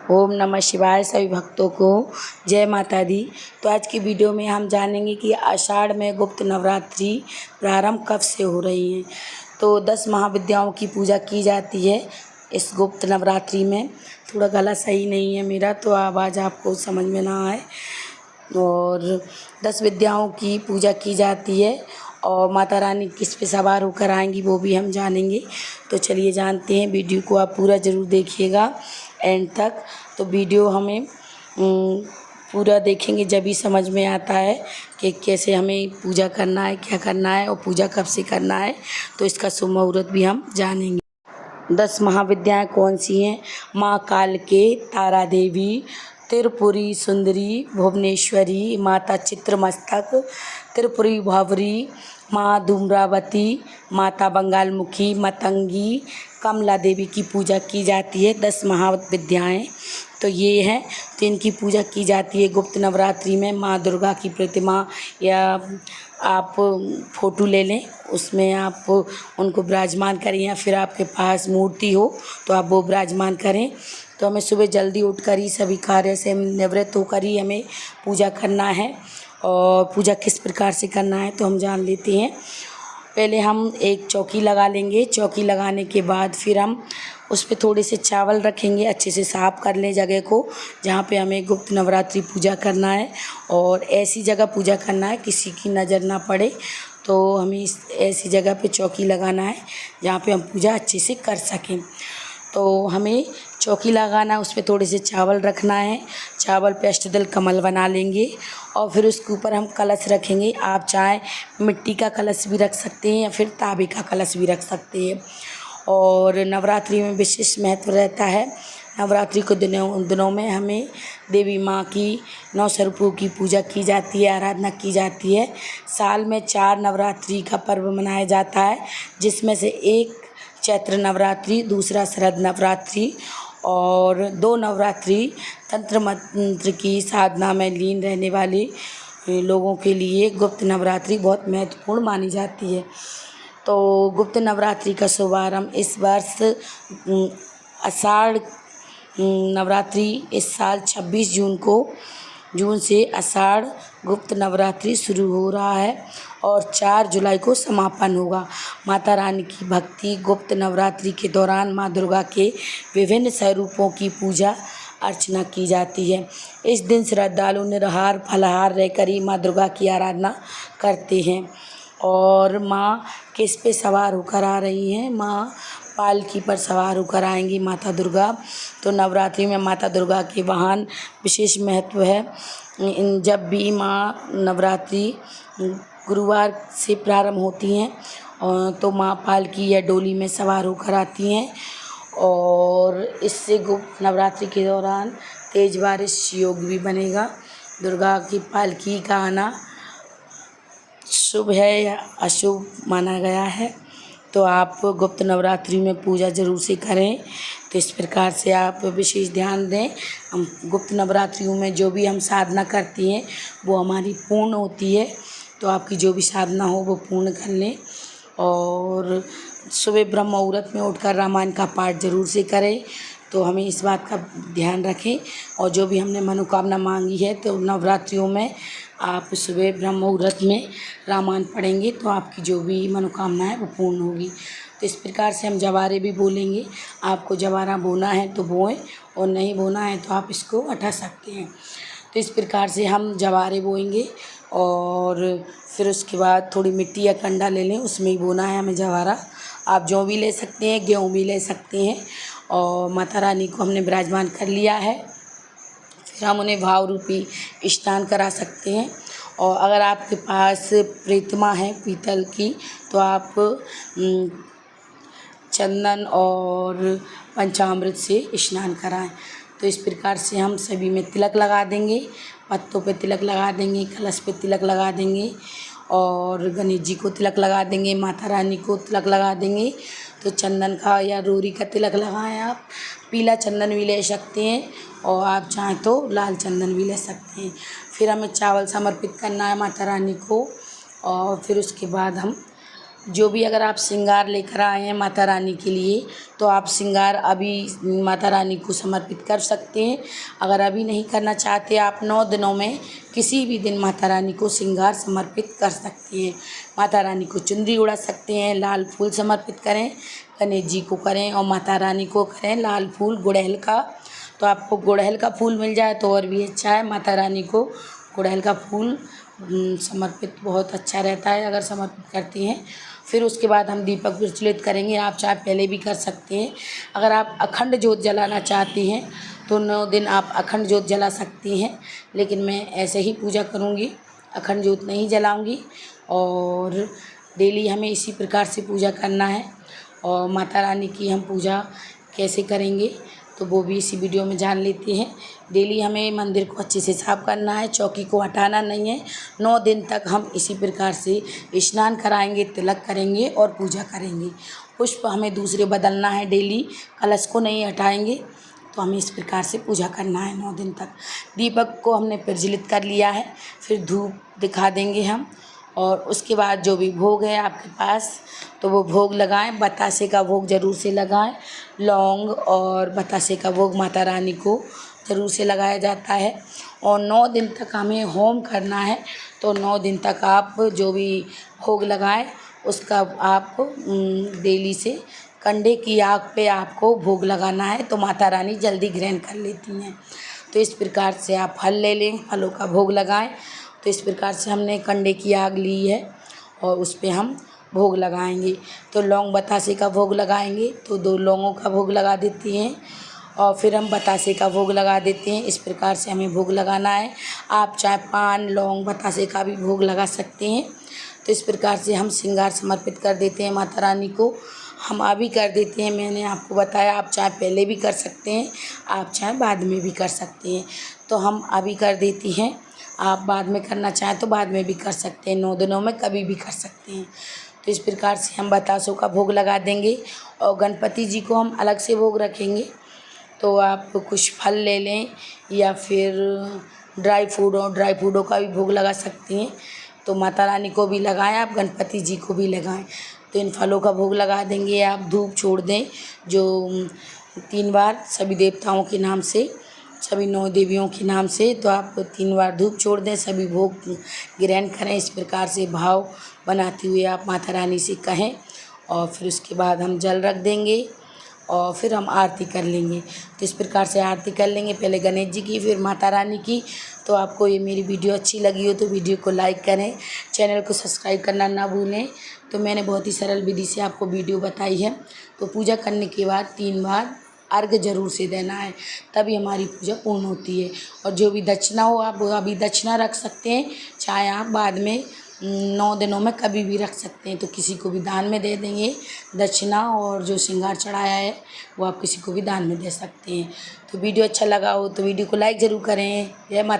ओम नमः शिवाय। सभी भक्तों को जय माता दी। तो आज की वीडियो में हम जानेंगे कि आषाढ़ में गुप्त नवरात्रि प्रारंभ कब से हो रही है। तो 10 महाविद्याओं की पूजा की जाती है इस गुप्त नवरात्रि में। थोड़ा गला सही नहीं है मेरा, तो आवाज़ आपको समझ में ना आए। और 10 विद्याओं की पूजा की जाती है और माता रानी किस पे सवार होकर आएंगी वो भी हम जानेंगे। तो चलिए जानते हैं। वीडियो को आप पूरा ज़रूर देखिएगा एंड तक। तो वीडियो हमें पूरा देखेंगे जब ही समझ में आता है कि कैसे हमें पूजा करना है, क्या करना है और पूजा कब से करना है। तो इसका शुभ मुहूर्त भी हम जानेंगे। 10 महाविद्याएं कौन सी हैं? माँ कालके, तारा देवी, त्रिपुरी सुंदरी, भुवनेश्वरी, माता चित्रमस्तक, त्रिपुरी भावरी, माँ धूम्रावती, माता बंगालमुखी, मतंगी, कमला देवी की पूजा की जाती है। 10 महाविद्याएं तो ये हैं। तो इनकी पूजा की जाती है गुप्त नवरात्रि में। माँ दुर्गा की प्रतिमा या आप फ़ोटो ले लें, उसमें आप उनको विराजमान करें, या फिर आपके पास मूर्ति हो तो आप वो विराजमान करें। तो हमें सुबह जल्दी उठकर ही सभी कार्य से निवृत्त होकर ही हमें पूजा करना है। और पूजा किस प्रकार से करना है तो हम जान लेते हैं। पहले हम एक चौकी लगा लेंगे। चौकी लगाने के बाद फिर हम उस पर थोड़े से चावल रखेंगे। अच्छे से साफ़ कर लें जगह को जहाँ पे हमें गुप्त नवरात्रि पूजा करना है। और ऐसी जगह पूजा करना है किसी की नज़र ना पड़े। तो हमें ऐसी जगह पे चौकी लगाना है जहाँ पे हम पूजा अच्छे से कर सकें। तो हमें चौकी लगाना है, उस पर थोड़े से चावल रखना है। चावल पे अष्टदल कमल बना लेंगे और फिर उसके ऊपर हम कलश रखेंगे। आप चाहें मिट्टी का कलश भी रख सकते हैं या फिर तांबे का कलश भी रख सकते हैं। और नवरात्रि में विशेष महत्व रहता है। नवरात्रि के दिनों में हमें देवी माँ की 9 स्वरूपों की पूजा की जाती है, आराधना की जाती है। साल में 4 नवरात्रि का पर्व मनाया जाता है, जिसमें से एक चैत्र नवरात्रि, दूसरा शरद नवरात्रि और 2 नवरात्रि तंत्र मंत्र की साधना में लीन रहने वाले लोगों के लिए गुप्त नवरात्रि बहुत महत्वपूर्ण मानी जाती है। तो गुप्त नवरात्रि का शुभारंभ इस वर्ष आषाढ़ नवरात्रि इस साल 26 जून से आषाढ़ गुप्त नवरात्रि शुरू हो रहा है और 4 जुलाई को समापन होगा। माता रानी की भक्ति गुप्त नवरात्रि के दौरान माँ दुर्गा के विभिन्न स्वरूपों की पूजा अर्चना की जाती है। इस दिन श्रद्धालु निराहार फलाहार रहकर ही माँ दुर्गा की आराधना करते हैं। और माँ किस पे सवार होकर आ रही हैं? माँ पालकी पर सवार होकर आएंगी माता दुर्गा। तो नवरात्रि में माता दुर्गा के वाहन विशेष महत्व है। जब भी माँ नवरात्रि गुरुवार से प्रारंभ होती हैं तो माँ पालकी या डोली में सवार होकर आती हैं। और इससे गुप्त नवरात्रि के दौरान तेज बारिश योग भी बनेगा। दुर्गा की पालकी का आना शुभ है या अशुभ माना गया है। तो आप गुप्त नवरात्रि में पूजा ज़रूर से करें। तो इस प्रकार से आप विशेष ध्यान दें। हम गुप्त नवरात्रियों में जो भी हम साधना करती हैं वो हमारी पूर्ण होती है। तो आपकी जो भी साधना हो वो पूर्ण कर लें। और सुबह ब्रह्म मुहूर्त में उठकर रामायण का पाठ ज़रूर से करें। तो हमें इस बात का ध्यान रखें। और जो भी हमने मनोकामना मांगी है तो नवरात्रियों में आप सुबह ब्रह्म मुहूर्त में रामायण पढ़ेंगे तो आपकी जो भी मनोकामना है वो पूर्ण होगी। तो इस प्रकार से हम जवारे भी बोलेंगे। आपको जवारा बोना है तो बोएं और नहीं बोना है तो आप इसको हटा सकते हैं। तो इस प्रकार से हम जवारे बोएंगे और फिर उसके बाद थोड़ी मिट्टी या कंडा ले लें, उसमें ही बोना है हमें जवारा। आप जौ भी ले सकते हैं, गेहूँ भी ले सकते हैं। और माता रानी को हमने विराजमान कर लिया है, फिर हम उन्हें भाव रूपी स्नान करा सकते हैं। और अगर आपके पास प्रतिमा है पीतल की तो आप चंदन और पंचामृत से स्नान कराएं। तो इस प्रकार से हम सभी में तिलक लगा देंगे, पत्तों पे तिलक लगा देंगे, कलश पे तिलक लगा देंगे और गणेश जी को तिलक लगा देंगे, माता रानी को तिलक लगा देंगे। तो चंदन का या रोरी का तिलक लगाएं। आप पीला चंदन भी ले सकते हैं और आप चाहें तो लाल चंदन भी ले सकते हैं। फिर हमें चावल समर्पित करना है माता रानी को। और फिर उसके बाद हम जो भी अगर आप श्रृंगार लेकर आए हैं माता रानी के लिए तो आप श्रृंगार अभी माता रानी को समर्पित कर सकते हैं। अगर अभी नहीं करना चाहते आप 9 दिनों में किसी भी दिन माता रानी को श्रृंगार समर्पित कर सकते हैं। माता रानी को चुनरी उड़ा सकते हैं, लाल फूल समर्पित करें, गणेश जी को करें और माता रानी को करें लाल फूल गुड़हल का। तो आपको गुड़हल का फूल मिल जाए तो और भी अच्छा है। माता रानी को गुड़हल का फूल समर्पित बहुत अच्छा रहता है अगर समर्पित करती हैं। फिर उसके बाद हम दीपक प्रज्वलित करेंगे। आप चाहे पहले भी कर सकते हैं। अगर आप अखंड ज्योत जलाना चाहती हैं तो 9 दिन आप अखंड ज्योत जला सकती हैं, लेकिन मैं ऐसे ही पूजा करूँगी, अखंड ज्योत नहीं जलाऊँगी। और डेली हमें इसी प्रकार से पूजा करना है। और माता रानी की हम पूजा कैसे करेंगे तो वो भी इसी वीडियो में जान लेते हैं। डेली हमें मंदिर को अच्छे से साफ़ करना है, चौकी को हटाना नहीं है। 9 दिन तक हम इसी प्रकार से स्नान कराएंगे, तिलक करेंगे और पूजा करेंगे। पुष्प हमें दूसरे बदलना है डेली, कलश को नहीं हटाएंगे। तो हमें इस प्रकार से पूजा करना है 9 दिन तक। दीपक को हमने प्रज्वलित कर लिया है, फिर धूप दिखा देंगे हम। और उसके बाद जो भी भोग है आपके पास तो वो भोग लगाएं। बतासे का भोग ज़रूर से लगाएं। लौंग और बतासे का भोग माता रानी को ज़रूर से लगाया जाता है। और 9 दिन तक हमें होम करना है। तो 9 दिन तक आप जो भी भोग लगाएं उसका आप डेली से कंडे की आग पे आपको भोग लगाना है, तो माता रानी जल्दी ग्रहण कर लेती हैं। तो इस प्रकार से आप फल ले लें, फलों का भोग लगाएं। तो इस प्रकार से हमने कंडे की आग ली है और उस पे हम भोग लगाएंगे। तो लौंग बतासे का भोग लगाएंगे तो 2 लौंगों का भोग लगा देते हैं और फिर हम बतासे का भोग लगा देते हैं। इस प्रकार से हमें भोग लगाना है। आप चाहे पान, लौंग, बतासे का भी भोग लगा सकते हैं। तो इस प्रकार से हम श्रृंगार समर्पित कर देते हैं माता रानी को। हम अभी कर देते हैं, मैंने आपको बताया, आप चाहे पहले भी कर सकते हैं, आप चाहे बाद में भी कर सकते हैं। तो हम अभी कर देती हैं, आप बाद में करना चाहें तो बाद में भी कर सकते हैं, 9 दिनों में कभी भी कर सकते हैं। तो इस प्रकार से हम बतासों का भोग लगा देंगे और गणपति जी को हम अलग से भोग रखेंगे। तो आप कुछ फल ले लें या फिर ड्राई फ्रूटों का भी भोग लगा सकती हैं। तो माता रानी को भी लगाएं, आप गणपति जी को भी लगाएं। तो इन फलों का भोग लगा देंगे। आप धूप छोड़ दें जो 3 बार सभी देवताओं के नाम से, सभी 9 देवियों के नाम से। तो आप 3 बार धूप छोड़ दें, सभी भोग ग्रहण करें। इस प्रकार से भाव बनाते हुए आप माता रानी से कहें और फिर उसके बाद हम जल रख देंगे और फिर हम आरती कर लेंगे। तो इस प्रकार से आरती कर लेंगे, पहले गणेश जी की फिर माता रानी की। तो आपको ये मेरी वीडियो अच्छी लगी हो तो वीडियो को लाइक करें, चैनल को सब्सक्राइब करना ना भूलें। तो मैंने बहुत ही सरल विधि से आपको वीडियो बताई है। तो पूजा करने के बाद 3 बार अर्घ जरूर से देना है, तभी हमारी पूजा पूर्ण होती है। और जो भी दक्षिणा हो आप अभी दक्षिणा रख सकते हैं, चाहे आप बाद में 9 दिनों में कभी भी रख सकते हैं। तो किसी को भी दान में दे देंगे दक्षिणा, और जो श्रृंगार चढ़ाया है वो आप किसी को भी दान में दे सकते हैं। तो वीडियो अच्छा लगा हो तो वीडियो को लाइक ज़रूर करें। जय माता।